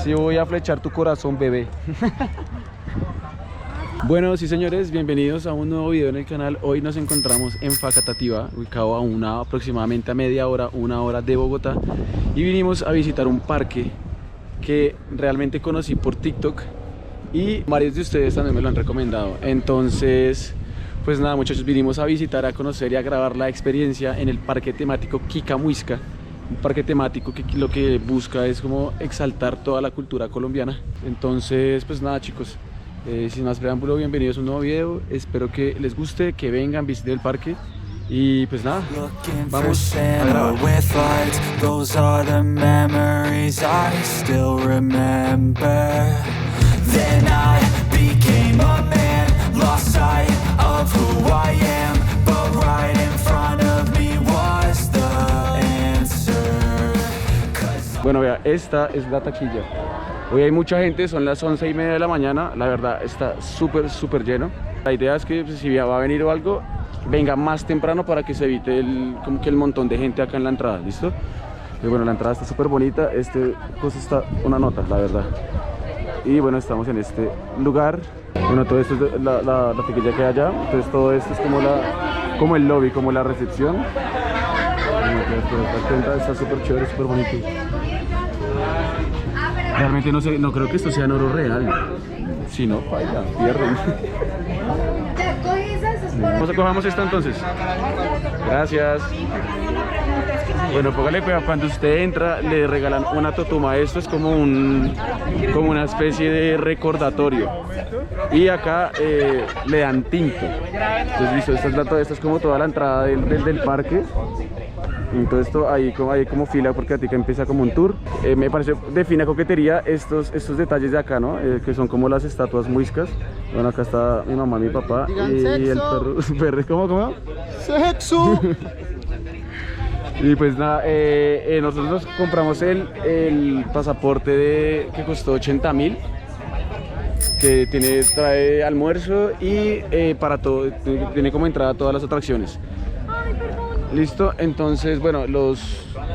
Sí, voy a flechar tu corazón, bebé. Bueno, sí señores, bienvenidos a un nuevo video en el canal. Hoy nos encontramos en Facatativá, ubicado a aproximadamente a media hora, una hora de Bogotá. Y vinimos a visitar un parque que realmente conocí por TikTok y varios de ustedes también me lo han recomendado. Entonces, pues nada muchachos, vinimos a visitar, a conocer y a grabar la experiencia en el parque temático Kika Muisca. Un parque temático que lo que busca es como exaltar toda la cultura colombiana. Entonces, pues nada chicos, sin más preámbulo, bienvenidos a un nuevo video. Espero que les guste, que vengan, visiten el parque. Y pues nada, vamos a grabar. Bueno, vea, esta es la taquilla. Hoy hay mucha gente, son las 11:30 de la mañana. La verdad está súper lleno. La idea es que pues, si va a venir o algo, venga más temprano para que se evite como que el montón de gente acá en la entrada, ¿listo? Y bueno, la entrada está súper bonita. Este cosa está una nota, la verdad. Y bueno, estamos en este lugar. Bueno, todo esto es la taquilla que hay allá. Entonces todo esto es como el lobby, como la recepción. Está súper chévere, súper bonito. Realmente no sé, no creo que esto sea en oro real. Si no, vaya, pierden. Cogamos esto entonces. Gracias. Bueno, póngale cuidado, cuando usted entra le regalan una totuma. Esto es como una especie de recordatorio. Y acá le dan tinto. Entonces listo, esta es como toda la entrada del parque. Entonces esto hay como fila porque aquí empieza como un tour. Me parece de fina coquetería estos detalles de acá, ¿no? Que son como las estatuas muiscas. Bueno, acá está mi mamá, mi papá. Digan y sexo. el perro. ¿Cómo? ¡Sexo! Y pues nada, nosotros compramos el pasaporte que costó 80.000. Que trae almuerzo y para todo, tiene como entrada todas las atracciones. Listo, entonces bueno,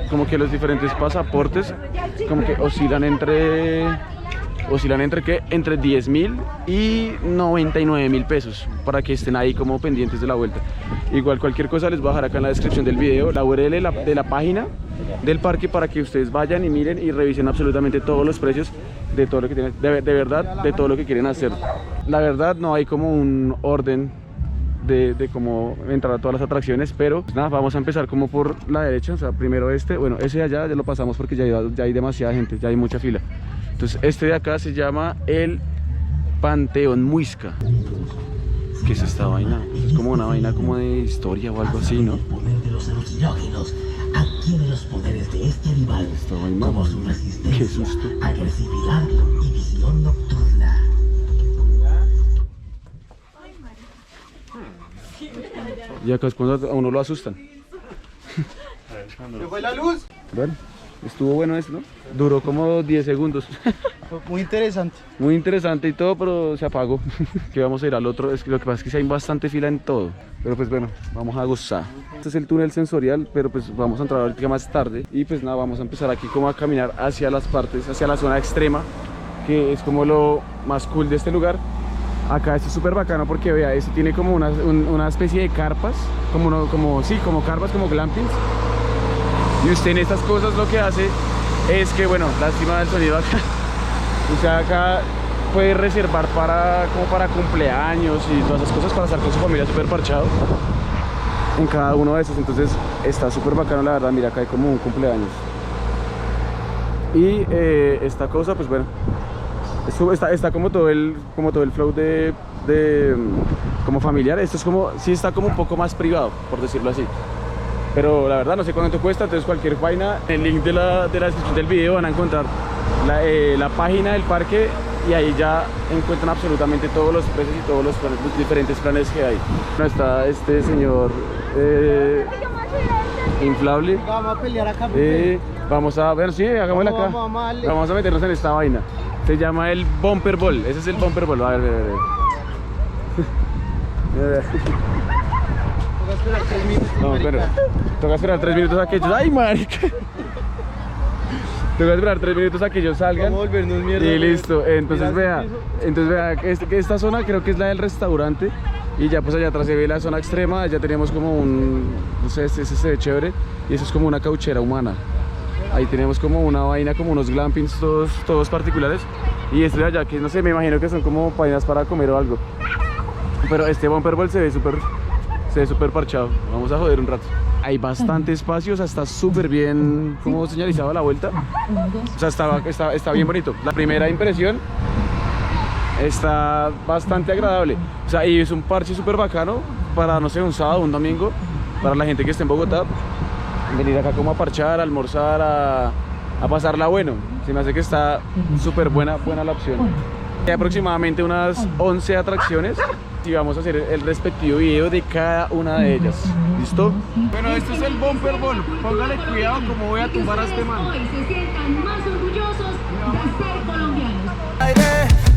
como que los diferentes pasaportes como que oscilan entre ¿qué? Entre 10.000 y 99.000 pesos, para que estén ahí como pendientes de la vuelta. Igual cualquier cosa les voy a dejar acá en la descripción del video la URL de la página del parque para que ustedes vayan y miren y revisen absolutamente todos los precios de todo lo que tienen, de verdad, de todo lo que quieren hacer. La verdad no hay como un orden de cómo entrar a todas las atracciones, pero pues nada, vamos a empezar como por la derecha. O sea, primero bueno, ese de allá ya lo pasamos porque ya hay demasiada gente, ya hay mucha fila. Entonces este de acá se llama el Panteón Muisca. ¿Qué es esta vaina? Pues es como una vaina como de historia o algo así, ¿no? El poder de los alucinógenos adquiere los poderes de este animal, Esta vaina, como su qué resistencia, susto. agresividad y visión nocturna. Y acá es cuando a uno lo asustan. ¿Se fue la luz? Bueno, estuvo bueno esto, ¿no? Duró como 10 segundos. Muy interesante. Muy interesante y todo, pero se apagó. Que vamos a ir al otro. Es que lo que pasa es que sí hay bastante fila en todo. Pero pues bueno, vamos a gozar. Este es el túnel sensorial, pero pues vamos a entrar ahorita más tarde. Y pues nada, vamos a empezar aquí como a caminar hacia las partes, hacia la zona extrema, que es como lo más cool de este lugar. Acá esto es súper bacano porque vea, esto tiene como una especie de carpas, como carpas, como glampings. Y usted en estas cosas lo que hace es que, bueno, lástima del sonido acá. Usted acá puede reservar como para cumpleaños y todas esas cosas, para estar con su familia súper parchado en cada uno de esos. Entonces está súper bacano, la verdad. Mira, acá hay como un cumpleaños. Y esta cosa, pues bueno, está como todo el flow de como familiar. Esto es como, sí está como un poco más privado, por decirlo así. Pero la verdad no sé cuánto cuesta, entonces cualquier vaina, en el link de la descripción del video van a encontrar la página del parque y ahí ya encuentran absolutamente todos los precios y todos los diferentes planes que hay. Bueno, está este señor inflable. Vamos a pelear acá. Vamos a ver, sí, hagámosla acá. Vamos a meternos en esta vaina. Se llama el Bumper Ball, ese es el Bumper Ball. A ver. Toca esperar 3 minutos. No, pero toca esperar 3 minutos a que ellos... ¡Ay, marica! Tengo que esperar 3 minutos a que ellos salgan. Vamos a volvernos mierda. Y listo. Entonces Mira, vea, esta zona creo que es la del restaurante. Y ya pues allá atrás se ve la zona extrema. Ya teníamos como un, no sé, ese se ve chévere. Y eso es como una cauchera humana. Ahí tenemos como una vaina, como unos glampings todos particulares. Y este de allá que no sé, me imagino que son como vainas para comer o algo. Pero este Bumper Ball se ve súper parchado. Vamos a joder un rato. Hay bastante espacio, o sea, está súper bien como señalizado a la vuelta. O sea, está bien bonito. La primera impresión está bastante agradable. O sea, y es un parche súper bacano para, no sé, un sábado, un domingo, para la gente que esté en Bogotá. Venir acá como a parchar, a almorzar, a pasarla bueno. Se me hace que está súper buena la opción. Hay aproximadamente unas 11 atracciones y vamos a hacer el respectivo video de cada una de ellas. ¿Listo? Bueno, esto es el Bumper Ball. Póngale cuidado como voy a tumbar a este man. Hoy se sientan más orgullosos de ser colombianos.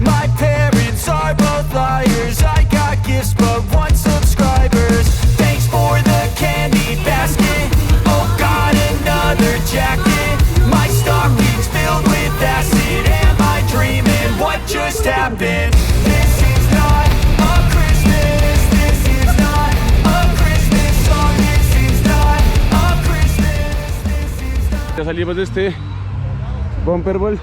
My parents are both liars. I got gifts but 1 subscribers. Thanks for the candy basket. Oh, got another jacket. My stocking's filled with acid. Am I dreaming? What just happened? This is not a Christmas. This is not a Christmas song. This is not a Christmas. This is not. Ya salimos de este Bumper Ball.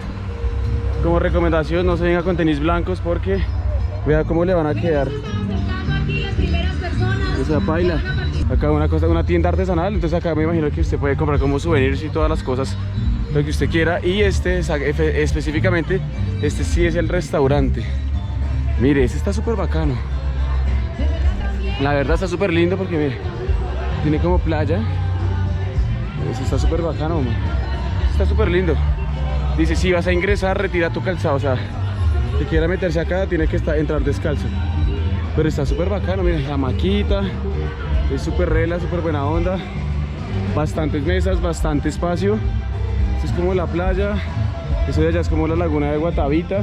Como recomendación, no se venga con tenis blancos porque vea cómo le van a quedar. Esa paila. Acá una tienda artesanal, entonces acá me imagino que usted puede comprar como souvenirs y todas las cosas, lo que usted quiera. Y específicamente, este sí es el restaurante. Mire, este está súper bacano. La verdad está súper lindo porque mire, tiene como playa. Este está súper bacano, man. Está súper lindo. Dice, si vas a ingresar, retira tu calzado. O sea, si quiera meterse acá, tiene que entrar descalzo. Pero está súper bacano, miren, la maquita. Es súper rela, súper buena onda. Bastantes mesas, bastante espacio. Esto es como la playa. Esto de allá es como la laguna de Guatavita.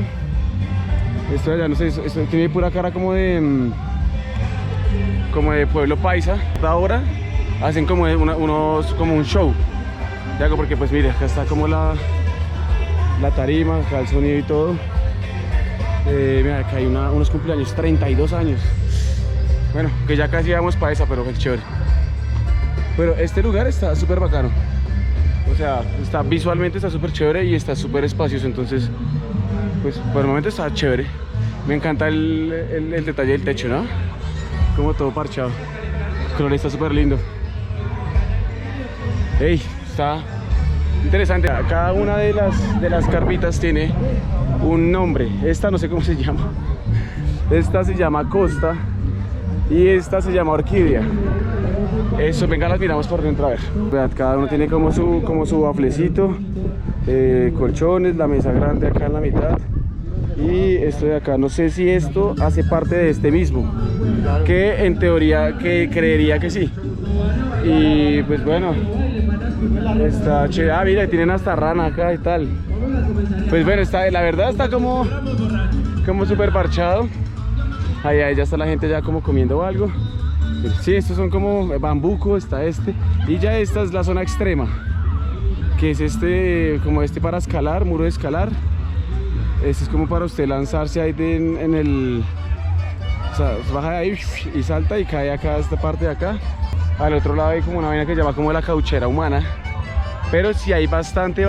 Esto de allá, no sé, esto tiene pura cara como de pueblo paisa. Ahora hacen como como un show. Ya, porque pues mire, acá está como la tarima, acá el sonido y todo. Mira, acá hay unos cumpleaños, 32 años. Bueno, que ya casi vamos para esa, pero es chévere. Pero este lugar está súper bacano. O sea, visualmente está súper chévere y está súper espacioso. Entonces, pues por el momento está chévere. Me encanta el detalle del techo, ¿no? Como todo parchado. El color está súper lindo. Ey, está interesante. Cada una de las carpitas tiene un nombre. Esta no sé cómo se llama. Esta se llama Costa y esta se llama Orquídea. Eso, venga, las miramos por dentro a ver. Vean, cada uno tiene como su baflecito, colchones, la mesa grande acá en la mitad. Y esto de acá, no sé si esto hace parte de este mismo, que en teoría que creería que sí. Y pues bueno, está chévere. Ah, mira, tienen hasta rana acá y tal. Pues bueno, la verdad está como súper parchado. Ahí ya está la gente ya como comiendo algo. Sí, estos son como bambuco, está este. Y ya esta es la zona extrema, que es como para escalar, muro de escalar. Este es como para usted lanzarse ahí en el... O sea, baja de ahí y salta y cae acá, esta parte de acá. Al otro lado hay como una vaina que se llama como la cauchera humana. Pero sí hay bastante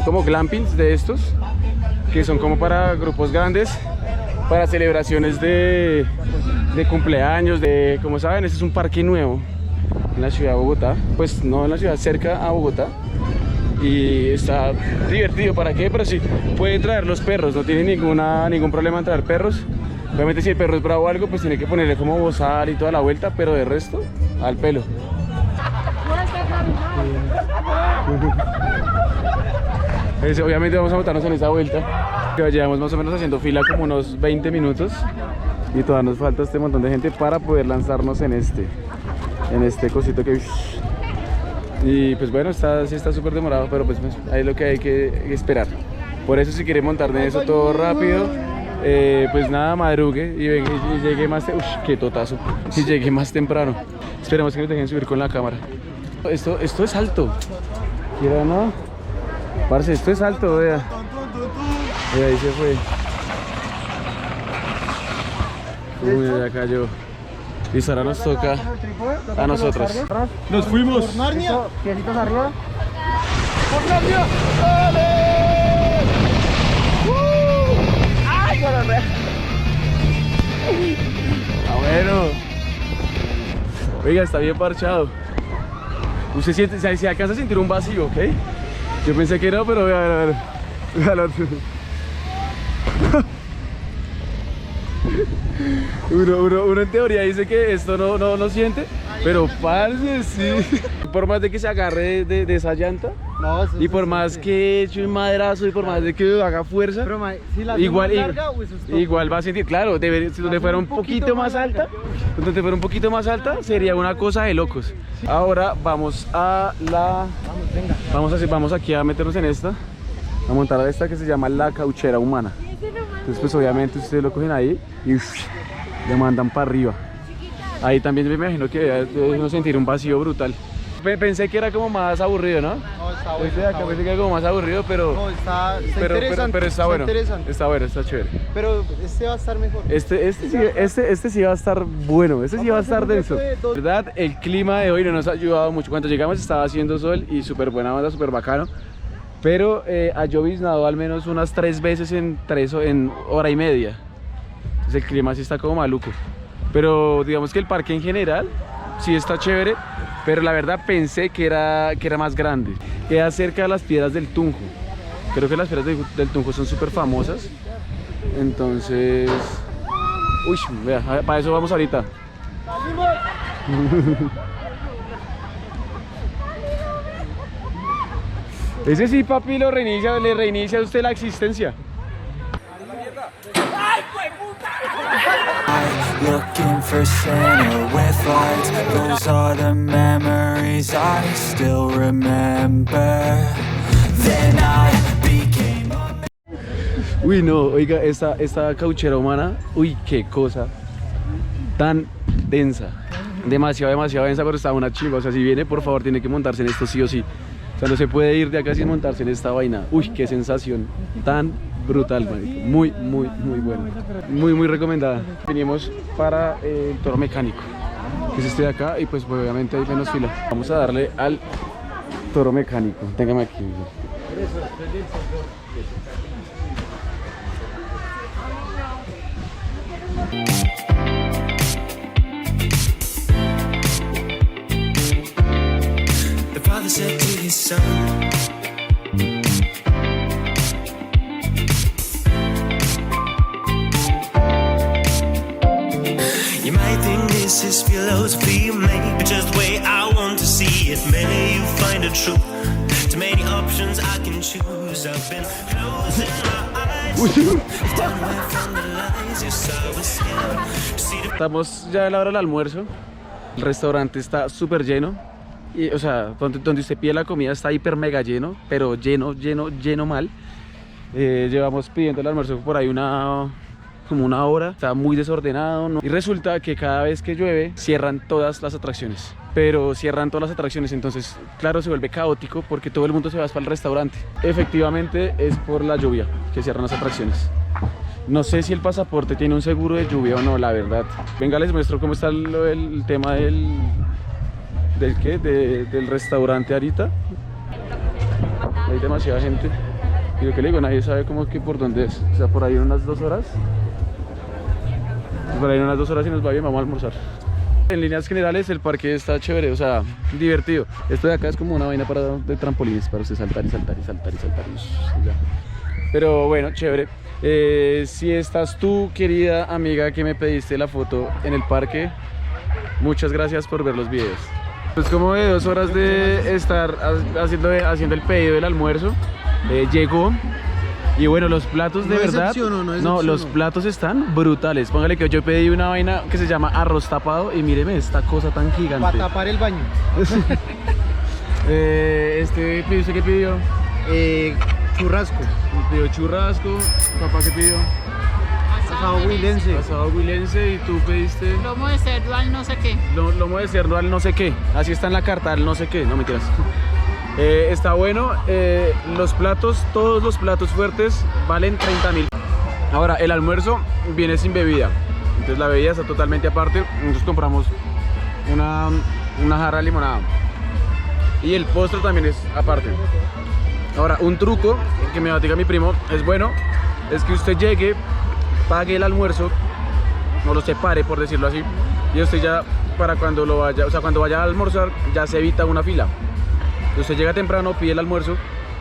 como glampings de estos, que son como para grupos grandes, para celebraciones de cumpleaños, como saben, este es un parque nuevo en la ciudad de Bogotá. Pues no en la ciudad, cerca a Bogotá. Y está divertido, ¿para qué? Pero sí, pueden traer los perros, no tiene ningún problema en traer perros. Obviamente si el perro es bravo o algo, pues tiene que ponerle como bozal y toda la vuelta, pero de resto, al pelo. Obviamente vamos a montarnos en esa vuelta. Llevamos más o menos haciendo fila como unos 20 minutos y todavía nos falta este montón de gente para poder lanzarnos en este cosito que... Y pues bueno, sí está súper demorado, pero pues ahí es lo que hay que esperar. Por eso si quiere montar en eso todo rápido, pues nada, madrugue y llegue más... Uy, qué totazo. Y llegue más temprano. Esperemos que nos dejen subir con la cámara. Esto es alto. siquiera, ¿no? Parce, esto es alto, vea. Vea, ahí se fue. Uy, ya cayó. Listo, ahora nos toca a nosotros. ¡Nos fuimos! Narnia. Piecitos arriba. ¡Por Narnia! ¡Dale! ¡Ay, gonorrea! Ah, bueno. Oiga, está bien parchado. Usted siente, se alcanza a sentir un vacío, ¿ok? Yo pensé que no, pero vea. Uno en teoría dice que esto no siente, pero parce, sí. Por más de que se agarre de esa llanta, No, eso y por se más siente. que eche un madrazo y por más de que haga fuerza, Pero, si la igual, hacemos larga, uy, eso es top. igual va a sentir, claro, si donde fuera un poquito más alta, donde fuera un poquito más alta, sería una cosa de locos. Ahora vamos a la... Vamos aquí a meternos en esta, a montar a esta que se llama la cauchera humana. Entonces pues obviamente ustedes lo cogen ahí y le mandan para arriba. Ahí también me imagino que debe uno sentir un vacío brutal. Pensé que era como más aburrido, ¿no? No, está bueno. Este de acá pensé que era como más aburrido, pero... No, está pero interesante. está bueno. Interesante. Está bueno, está chévere. Pero este va a estar mejor. Este sí va a estar bueno, este sí va a estar Vamos a denso. hacer un reto de ¿Verdad? El clima de hoy no nos ha ayudado mucho. Cuando llegamos estaba haciendo sol y súper buena onda, súper bacano. Pero ha lloviznado al menos unas 3 veces en hora y media. Entonces el clima sí está como maluco. Pero digamos que el parque en general sí está chévere. Pero la verdad pensé que era más grande. Queda cerca de las piedras del Tunjo. Creo que las piedras del Tunjo son súper famosas. Entonces... Uy, vea, para eso vamos ahorita. Ese sí, papi, le reinicia a usted la existencia. Looking for Santa with lights. Those are the memories I still remember. Then I became a... Uy, no, oiga, esta cauchera humana, uy, qué cosa tan densa. Demasiado densa, pero está una chimba. O sea, si viene, por favor, tiene que montarse en esto sí o sí. O sea, no se puede ir de acá sin montarse en esta vaina. Uy, qué sensación tan brutal, marico. Muy buena. Muy recomendada. Venimos para el toro mecánico, que es este de acá, y pues obviamente hay menos fila. Vamos a darle al toro mecánico. Téngame aquí. The father said to his son, you might think this is philosophy, maybe just the way I want to see it. May you find a truth. Too many options I can choose. I've been closing my eyes. Down away from the lies, yes, I was scared to see the... Estamos ya a la hora del almuerzo. El restaurante está súper lleno. Y, o sea, donde usted pide la comida está hiper mega lleno, pero lleno mal. Llevamos pidiendo el almuerzo por ahí como una hora. Está muy desordenado, ¿no? Y resulta que cada vez que llueve cierran todas las atracciones. Pero cierran todas las atracciones, entonces claro, se vuelve caótico porque todo el mundo se va para el restaurante. Efectivamente es por la lluvia que cierran las atracciones. No sé si el pasaporte tiene un seguro de lluvia o no, la verdad. Venga, les muestro cómo está el tema del restaurante ahorita. Hay demasiada gente. Y lo que le digo, nadie sabe como que por dónde es. O sea, por ahí en unas 2 horas. Por ahí en unas 2 horas, si nos va bien, vamos a almorzar. En líneas generales el parque está chévere, o sea, divertido. Esto de acá es como una vaina de trampolines, para usted saltar y saltar. Ya. Pero bueno, chévere. Si estás tú, querida amiga, que me pediste la foto en el parque, muchas gracias por ver los videos. Pues como de 2 horas de estar haciendo el pedido del almuerzo, llegó. Y bueno, los platos de verdad, no, los platos están brutales. Póngale que yo pedí una vaina que se llama arroz tapado y míreme esta cosa tan gigante. Para tapar el baño. ¿Usted qué pidió? Churrasco. Pidió churrasco. ¿Papá qué pidió? Asado huilense. Asado huilense. ¿Y tú pediste? Lomo de cerdo al no sé qué. Lomo de cerdo al no sé qué. Así está en la carta, al no sé qué. No, mentiras. Está bueno, los platos, todos los platos fuertes valen 30.000. Ahora, el almuerzo viene sin bebida, entonces la bebida está totalmente aparte. Nosotros compramos una jarra de limonada y el postre también es aparte. Ahora, un truco que me diga mi primo es bueno, es que usted llegue, pague el almuerzo, no lo separe, por decirlo así, y usted ya, para cuando lo vaya, o sea, cuando vaya a almorzar, ya se evita una fila. Usted llega temprano, pide el almuerzo,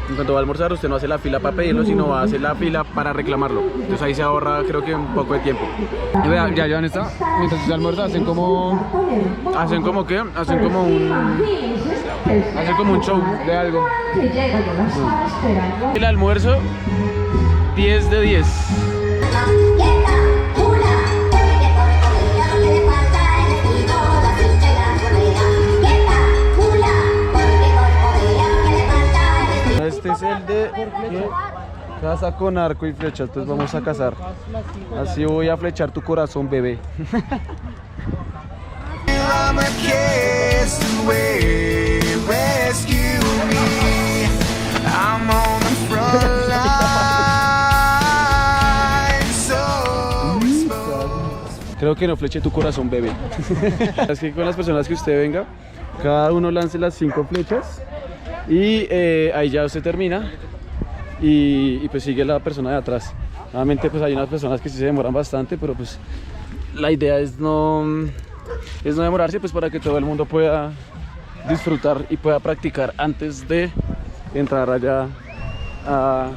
y cuando va a almorzar usted no hace la fila para pedirlo, sino va a hacer la fila para reclamarlo. Entonces ahí se ahorra, creo que un poco de tiempo. Y vea, ya llevan esta, mientras se almuerza hacen como un show de algo. El almuerzo, 10 de 10. Este es el de caza con arco y flecha, entonces vamos a cazar. Así voy a flechar tu corazón, bebé. I'm a castaway, rescue me. I'm on the front line, so exposed. Creo que no fleché tu corazón, bebé. Es que con las personas que usted venga, cada uno lance las 5 flechas y ahí ya usted termina y pues sigue la persona de atrás. Obviamente pues hay unas personas que sí se demoran bastante, pero pues la idea es no demorarse, pues para que todo el mundo pueda disfrutar y pueda practicar antes de entrar allá a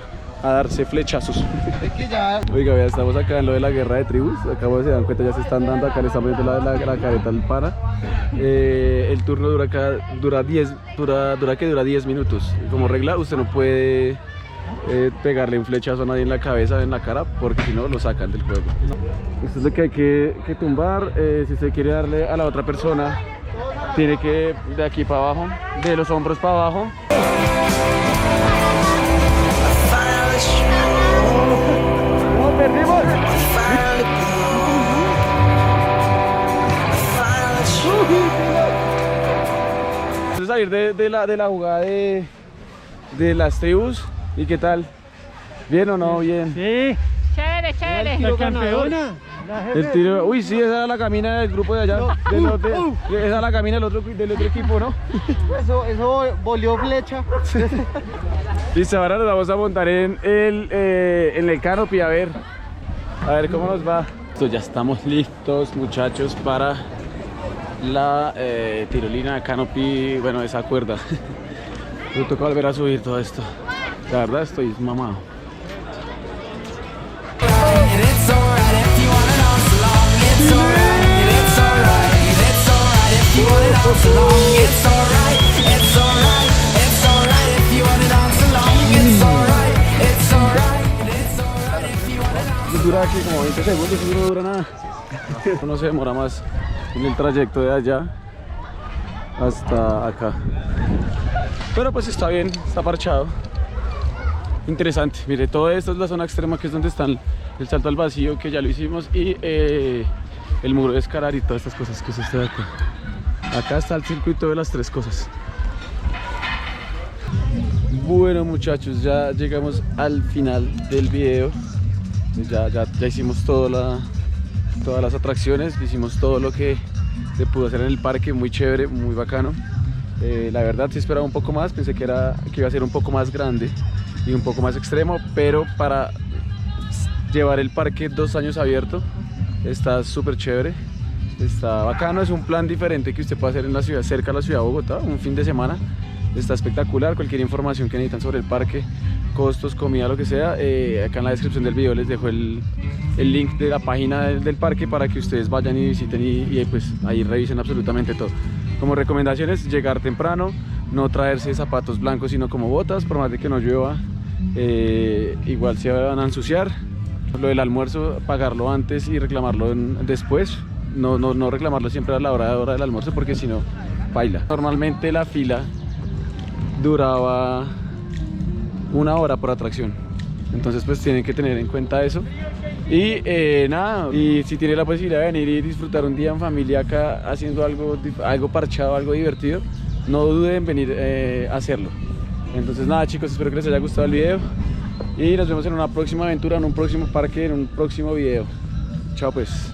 darse flechazos. Es que ya... Oiga, vea, estamos acá en lo de la guerra de tribus. Acabo de se dan cuenta, ya se están dando. Acá le estamos viendo la careta al pana. El turno dura dura 10 minutos. Como regla, usted no puede pegarle un flechazo a nadie en la cabeza, en la cara, porque si no lo sacan del juego. Esto es lo que hay que tumbar. Si usted quiere darle a la otra persona, tiene que de aquí para abajo, de los hombros para abajo. ¡No, perdimos! Entonces salir de la jugada de las tribus. ¿Y qué tal? ¿Bien o no? Bien. Sí. Chévere, chévere. La campeona. El tiro, uy, sí, esa era la camina del grupo de allá. Esa era la camina del otro equipo, ¿no? Eso volvió flecha. Listo, ahora nos vamos a montar en el canopy a ver cómo nos va. Ya estamos listos, muchachos, para la tirolina de canopy, bueno, esa cuerda. Me toca volver a subir todo esto. La verdad estoy mamado. Dura aquí como 20 segundos y no dura nada. No se demora más en el trayecto de allá hasta acá. Pero pues está bien, está parchado. Interesante, mire, todo esto es la zona extrema, que es donde están el salto al vacío, que ya lo hicimos, y el muro de escalar y todas estas cosas que es este de acá. Acá está el circuito de las 3 cosas. Bueno, muchachos, ya llegamos al final del video. Ya hicimos todas las atracciones, hicimos todo lo que se pudo hacer en el parque, muy chévere, muy bacano. La verdad sí esperaba un poco más, pensé que iba a ser un poco más grande y un poco más extremo, pero para llevar el parque 2 años abierto está súper chévere, está bacano. Es un plan diferente que usted puede hacer en la ciudad, cerca de la ciudad de Bogotá, un fin de semana. Está espectacular. Cualquier información que necesitan sobre el parque, costos, comida, lo que sea, acá en la descripción del video les dejo el link de la página del parque para que ustedes vayan y visiten y pues ahí revisen absolutamente todo. Como recomendaciones, llegar temprano, no traerse zapatos blancos sino como botas, por más de que no llueva, igual se van a ensuciar. Lo del almuerzo, pagarlo antes y reclamarlo después, no reclamarlo siempre a la hora del almuerzo, porque si no, baila. Normalmente la fila duraba 1 hora por atracción, entonces pues tienen que tener en cuenta eso. Y nada, y si tienen la posibilidad de venir y disfrutar un día en familia acá haciendo algo parchado, algo divertido, no duden en venir a hacerlo. Entonces nada chicos, espero que les haya gustado el video y nos vemos en una próxima aventura, en un próximo parque, en un próximo video. Chao pues.